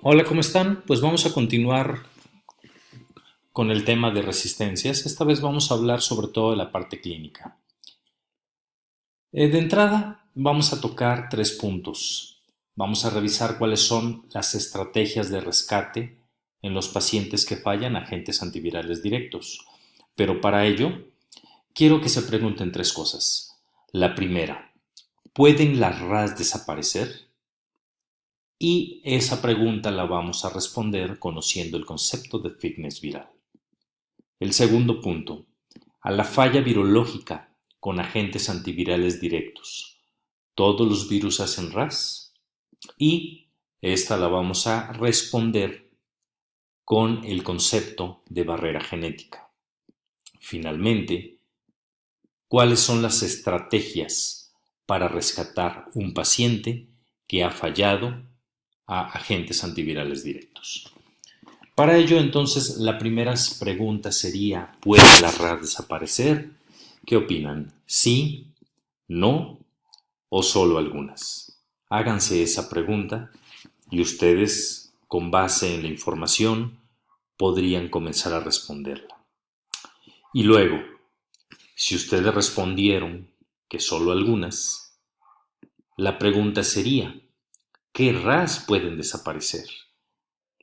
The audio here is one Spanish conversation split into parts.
Hola, ¿cómo están? Pues vamos a continuar con el tema de resistencias. Esta vez vamos a hablar sobre todo de la parte clínica. De entrada, vamos a tocar tres puntos. Vamos a revisar cuáles son las estrategias de rescate en los pacientes que fallan agentes antivirales directos. Pero para ello, quiero que se pregunten tres cosas. La primera, ¿pueden las RAS desaparecer? Y esa pregunta la vamos a responder conociendo el concepto de fitness viral. El segundo punto, a la falla virológica con agentes antivirales directos. ¿Todos los virus hacen RAS? Y esta la vamos a responder con el concepto de barrera genética. Finalmente, ¿cuáles son las estrategias para rescatar un paciente que ha fallado a agentes antivirales directos? Para ello, entonces, la primera pregunta sería, ¿puede la RAS desaparecer? ¿Qué opinan? ¿Sí? ¿No? ¿O solo algunas? Háganse esa pregunta y ustedes, con base en la información, podrían comenzar a responderla. Y luego, si ustedes respondieron que solo algunas, la pregunta sería, ¿qué RAS pueden desaparecer?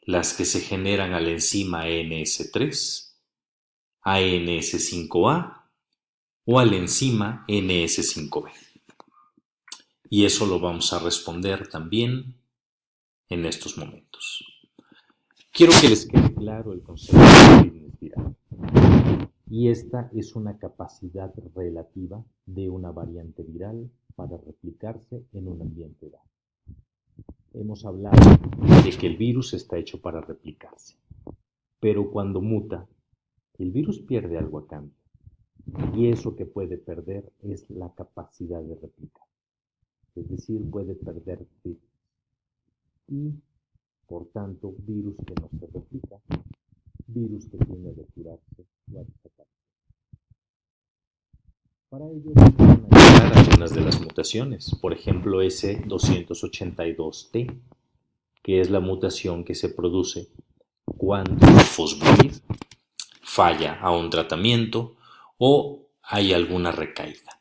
¿Las que se generan a la enzima ANS3, ANS5A o a la enzima NS5B? Y eso lo vamos a responder también en estos momentos. Quiero que les quede claro el concepto de fitness viral. Y esta es una capacidad relativa de una variante viral para replicarse en un ambiente dado. Hemos hablado de que el virus está hecho para replicarse, pero cuando muta, el virus pierde algo a cambio, y eso que puede perder es la capacidad de replicar, es decir, puede perder fitness. Y, por tanto, virus que no se replica, virus que tiene a depurarse o a desaparecer. Para ello vamos a analizar algunas de las mutaciones, por ejemplo S282T, que es la mutación que se produce cuando el fosburid falla a un tratamiento o hay alguna recaída.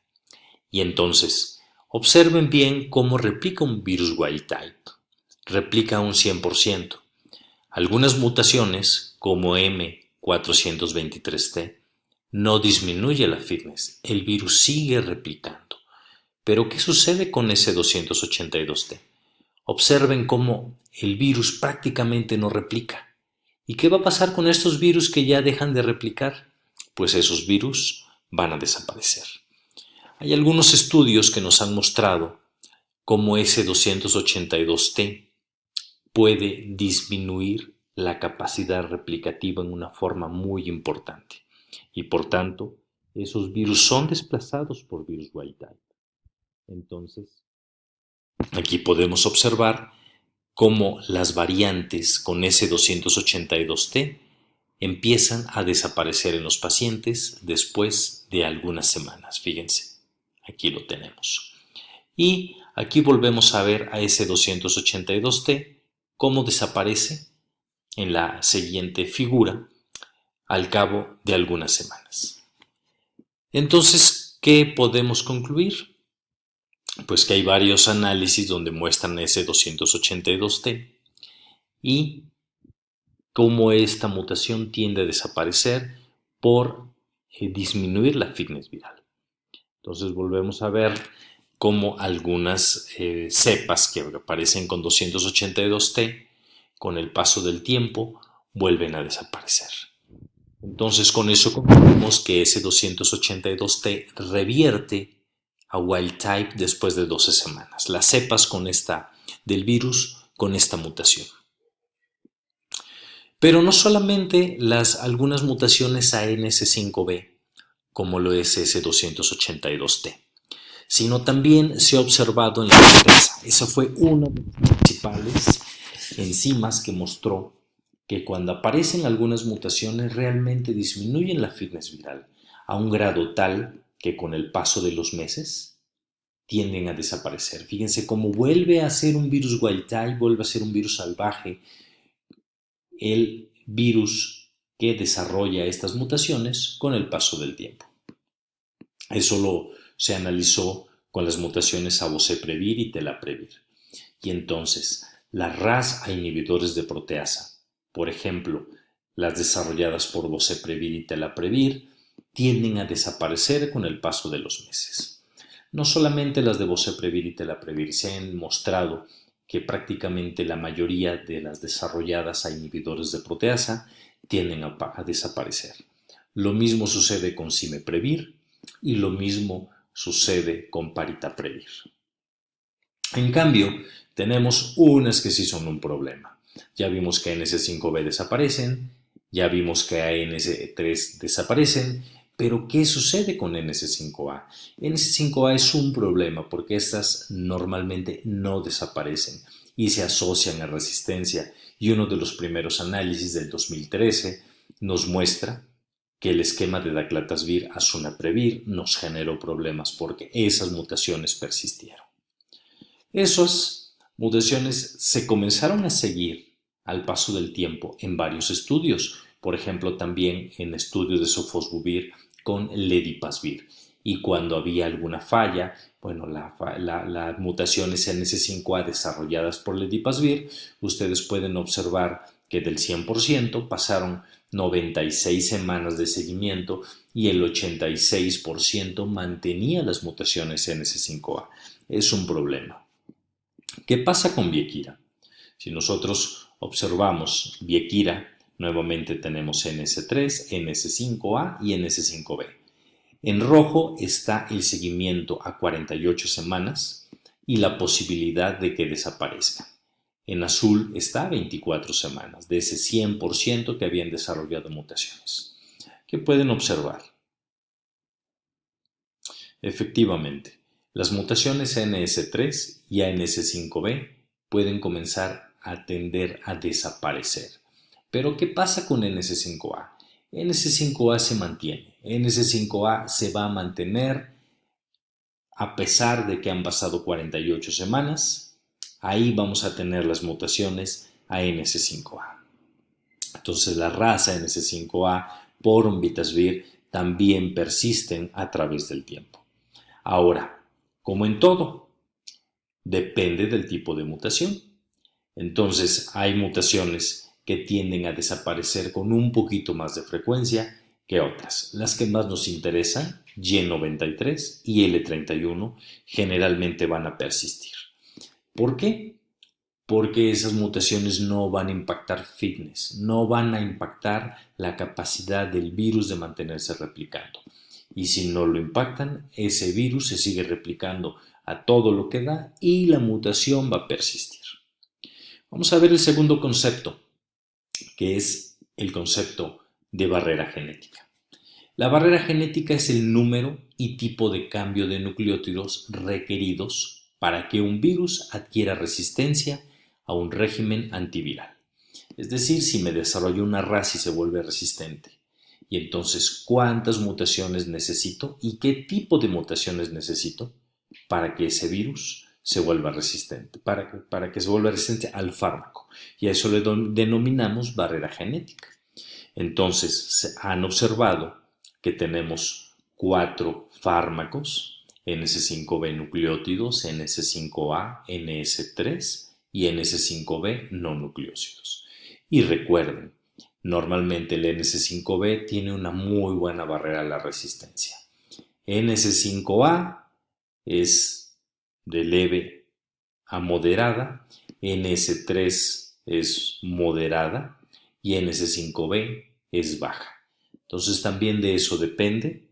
Y entonces, observen bien cómo replica un virus wild type. Replica un 100%. Algunas mutaciones, como M423T, no disminuye la fitness, el virus sigue replicando. Pero ¿qué sucede con S282T? Observen cómo el virus prácticamente no replica. ¿Y qué va a pasar con estos virus que ya dejan de replicar? Pues esos virus van a desaparecer. Hay algunos estudios que nos han mostrado cómo S282T puede disminuir la capacidad replicativa en una forma muy importante. Y por tanto, esos virus son desplazados por virus wild type. Entonces, aquí podemos observar cómo las variantes con S282T empiezan a desaparecer en los pacientes después de algunas semanas. Fíjense, aquí lo tenemos. Y aquí volvemos a ver a S282T cómo desaparece en la siguiente figura al cabo de algunas semanas. Entonces, ¿qué podemos concluir? Pues que hay varios análisis donde muestran S282T y cómo esta mutación tiende a desaparecer por disminuir la fitness viral. Entonces volvemos a ver cómo algunas cepas que aparecen con 282T, con el paso del tiempo, vuelven a desaparecer. Entonces con eso concluimos que ese 282T revierte a wild type después de 12 semanas. Las cepas del virus con esta mutación. Pero no solamente algunas mutaciones ANS5B, como lo es S282T, sino también se ha observado en la defensa. Esa fue una de las principales enzimas que mostró que cuando aparecen algunas mutaciones realmente disminuyen la fitness viral a un grado tal que con el paso de los meses tienden a desaparecer. Fíjense cómo vuelve a ser un virus wild type, vuelve a ser un virus salvaje, el virus que desarrolla estas mutaciones con el paso del tiempo. Eso se analizó con las mutaciones a boceprevir y telaprevir. Y entonces, las RAS a inhibidores de proteasa, por ejemplo, las desarrolladas por boceprevir y telaprevir, tienden a desaparecer con el paso de los meses. No solamente las de boceprevir y telaprevir, se han mostrado que prácticamente la mayoría de las desarrolladas a inhibidores de proteasa tienden a desaparecer. Lo mismo sucede con cimeprevir y lo mismo sucede con paritaprevir. En cambio, tenemos unas que sí son un problema. Ya vimos que NS5B desaparecen, ya vimos que ANS3 desaparecen, pero ¿qué sucede con NS5A? NS5A es un problema porque estas normalmente no desaparecen y se asocian a resistencia, y uno de los primeros análisis del 2013 nos muestra que el esquema de daclatasvir a sunaprevir nos generó problemas porque esas mutaciones persistieron. Esas mutaciones se comenzaron a seguir al paso del tiempo en varios estudios, por ejemplo también en estudios de sofosbuvir con ledipasvir. Y cuando había alguna falla, bueno, las mutaciones NS5A desarrolladas por ledipasvir, ustedes pueden observar que del 100% pasaron 96 semanas de seguimiento y el 86% mantenía las mutaciones NS5A. Es un problema. ¿Qué pasa con Viequira? Si nosotros observamos Viequira, nuevamente tenemos NS3, NS5A y NS5B. En rojo está el seguimiento a 48 semanas y la posibilidad de que desaparezca. En azul está 24 semanas, de ese 100% que habían desarrollado mutaciones. ¿Qué pueden observar? Efectivamente, las mutaciones NS3 y NS5B pueden comenzar a tender a desaparecer. Pero ¿qué pasa con NS5A? NS5A se mantiene, NS5A se va a mantener a pesar de que han pasado 48 semanas. Ahí vamos a tener las mutaciones a NS5A. Entonces la raza NS5A por Onvitasvir también persisten a través del tiempo. Ahora, como en todo, depende del tipo de mutación. Entonces hay mutaciones que tienden a desaparecer con un poquito más de frecuencia que otras. Las que más nos interesan, Y93 y L31, generalmente van a persistir. ¿Por qué? Porque esas mutaciones no van a impactar fitness, no van a impactar la capacidad del virus de mantenerse replicando. Y si no lo impactan, ese virus se sigue replicando a todo lo que da y la mutación va a persistir. Vamos a ver el segundo concepto, que es el concepto de barrera genética. La barrera genética es el número y tipo de cambio de nucleótidos requeridos para que un virus adquiera resistencia a un régimen antiviral. Es decir, si me desarrollo una raza y se vuelve resistente. Y entonces, ¿cuántas mutaciones necesito y qué tipo de mutaciones necesito para que ese virus se vuelva resistente, para que se vuelva resistente al fármaco? Y a eso le denominamos barrera genética. Entonces, se han observado que tenemos 4 fármacos, NS5B nucleótidos, NS5A, NS3 y NS5B no nucleócidos. Y recuerden, normalmente el NS5B tiene una muy buena barrera a la resistencia. NS5A es de leve a moderada, NS3 es moderada y NS5B es baja. Entonces también de eso depende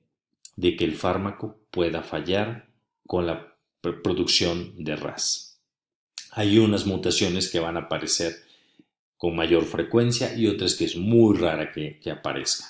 de que el fármaco pueda fallar con la producción de RAS. Hay unas mutaciones que van a aparecer con mayor frecuencia y otras que es muy rara que aparezcan.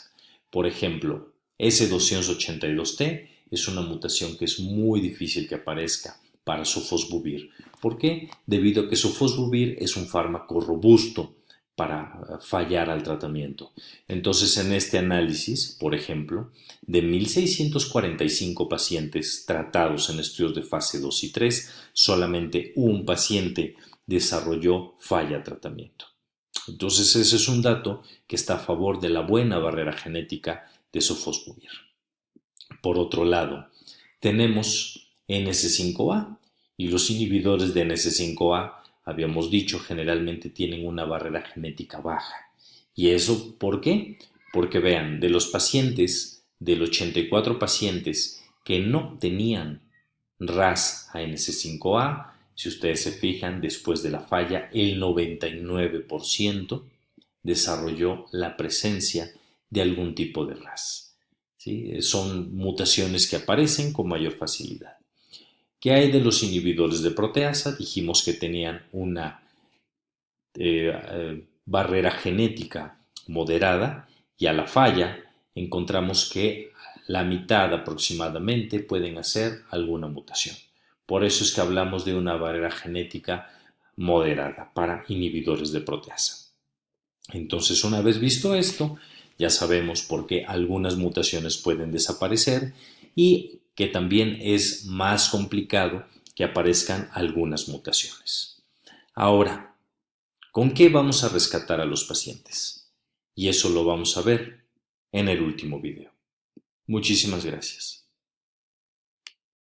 Por ejemplo, S282T es una mutación que es muy difícil que aparezca para sofosbuvir. ¿Por qué? Debido a que sofosbuvir es un fármaco robusto para fallar al tratamiento. Entonces, en este análisis, por ejemplo, de 1.645 pacientes tratados en estudios de fase 2 y 3, solamente un paciente desarrolló falla al tratamiento. Entonces ese es un dato que está a favor de la buena barrera genética de sofosbuvir. Por otro lado, tenemos NS5A y los inhibidores de NS5A, habíamos dicho, generalmente tienen una barrera genética baja. ¿Y eso por qué? Porque vean, de los pacientes, del 84 pacientes que no tenían RAS a NS5A, si ustedes se fijan, después de la falla, el 99% desarrolló la presencia de algún tipo de RAS. ¿Sí? Son mutaciones que aparecen con mayor facilidad. ¿Qué hay de los inhibidores de proteasa? Dijimos que tenían una barrera genética moderada y a la falla encontramos que la mitad aproximadamente pueden hacer alguna mutación. Por eso es que hablamos de una barrera genética moderada para inhibidores de proteasa. Entonces, una vez visto esto, ya sabemos por qué algunas mutaciones pueden desaparecer y que también es más complicado que aparezcan algunas mutaciones. Ahora, ¿con qué vamos a rescatar a los pacientes? Y eso lo vamos a ver en el último video. Muchísimas gracias.